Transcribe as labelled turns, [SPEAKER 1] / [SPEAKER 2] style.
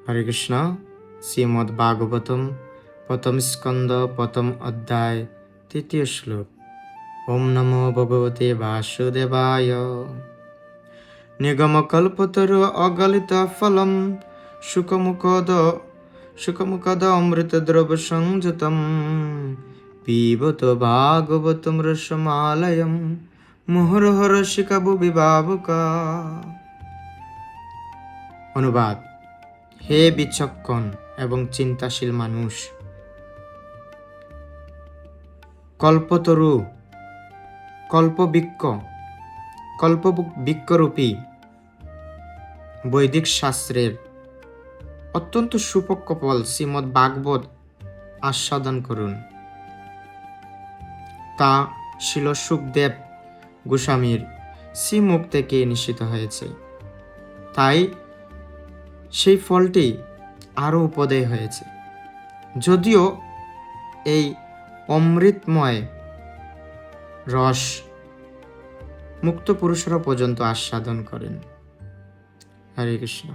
[SPEAKER 1] হরে কৃষ্ণ। শ্রীমদ্ ভাগবতম প্রথম স্কন্দ প্রথম অধ্যায় তৃতীয় শ্লোক। ওম নমো ভগবতে বাসুদেবায়। নিগমকল্পতরু অগলিত ফলম সুখমুখদ অমৃত দ্রব্য সংযুতম পিবত ভাগবতম রসমালয়ম মুহুর্মুহুঃ রসিকা ভুবি ভাবুকা। অনুবাদ: হে বিচক্ষণ এবং চিন্তাশীল মানুষ, কল্পতরু কল্পবৃক্ষরূপী বৈদিক শাস্ত্রের অত্যন্ত সুপক্ষ ফল শ্রীমদ্ ভাগবত আস্বাদন করুন। তা শিল সুখদেব গোস্বামীর শ্রীমুখ থেকে নিশ্চিত হয়েছে, তাই সেই ফলটি আরও উপদেয় হয়েছে। যদিও এই অমৃতময় রস মুক্ত পুরুষরা পর্যন্ত আস্বাদন করেন। হরে কৃষ্ণ।